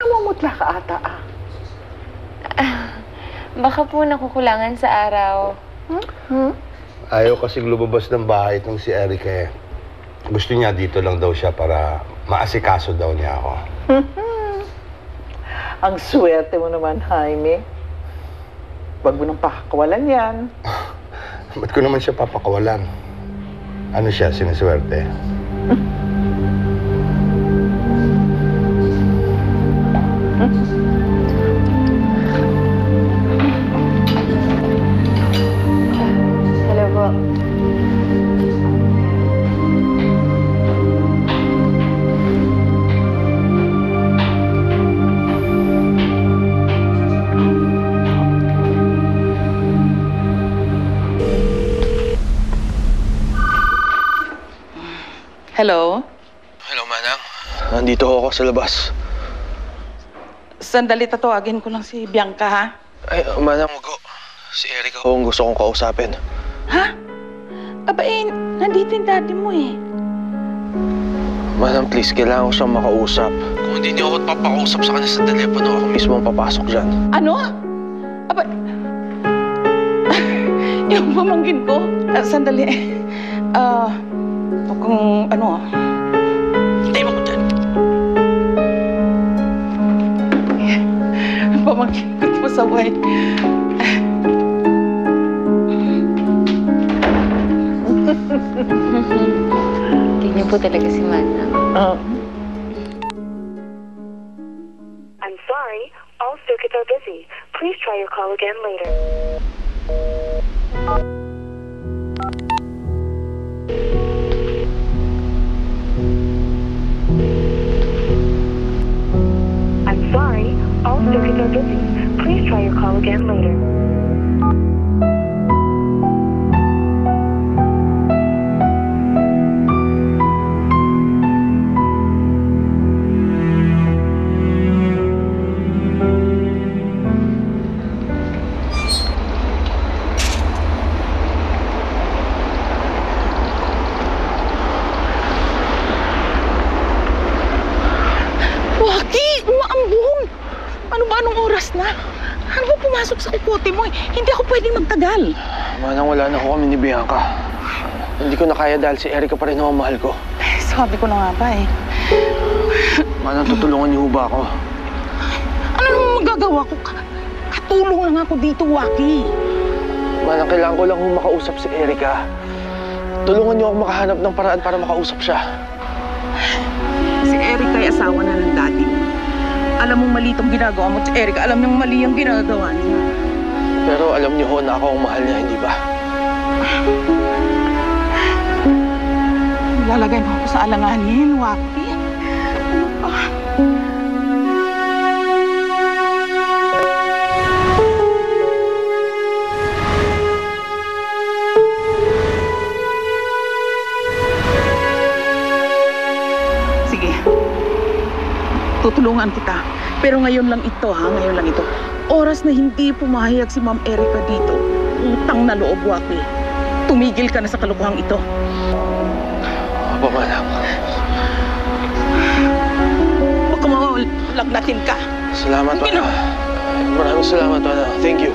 Namumutla ka ata Baka po nakukulangan sa araw. Ayaw kasing lumabas ng bahay itong si Erica eh. Gusto niya dito lang daw siya para maasikaso daw niya ako. Ang swerte mo naman, Jaime. Huwag mo nang pakakawalan yan. Ba't ko naman siya papakawalan? Ano siya, sinaswerte? Hello po. Hello? Hello, Manang. Nandito ako sa labas. Sandali, tatawagin ko lang si Bianca, ha? Ay, Manang, wag ko. Si Erica ho ang gusto kong kausapin. Ha? Aba, nandito yung daddy mo, eh. Manang, please, kailangan ko siyang makausap. Kung hindi niyo ako papakausap sa kanya sa telepono, ako mismo ang papasok dyan. Ano? Aba, yung pamangkin ko? Sandali, kung ano, hintay mo ko dyan. Pamangkin ko ito masaway. Ganyan po talaga si Manang. I'm sorry, all circuits are busy. Please try your call again later. I'm sorry, all circuits are busy. Please try your call again later. Waki! Umaambon! Ano ba? Anong oras na? Ano ba pumasok sa kukote mo, eh? Hindi ako pwedeng magtagal. Manang, wala na ho kami ni Bianca. Hindi ko na kaya dahil si Erica pa rin ho ang mahal ko. Sabi ko na nga ba, eh. Manang, tutulungan niyo ho ba ako? Ano naman magagawa ko? Katulong lang ako dito, Waki. Manang, kailangan ko lang ho makausap si Erica. Tulungan niyo ako makahanap ng paraan para makausap siya. Si Erica ay asawa na ng daddy mo. Alam mong mali itong ginagawa mo. Si Erica, alam niyang mali ang ginagawa niya. Pero alam niyo ho na ako ang mahal niya, hindi ba? Lalagay mo ako sa alanganin, Waki. Ano ba? Sige. Tutulungan kita. Pero ngayon lang ito, ha? Ngayon lang ito. Oras na hindi pumahayag si Ma'am Erica dito. Utang na loob, Waki. Tumigil ka na sa kalokohang ito. Opo, Manang. Baka mawalagnatin ka. Salamat, Hindi Manang. Maraming salamat, Manang. Thank you.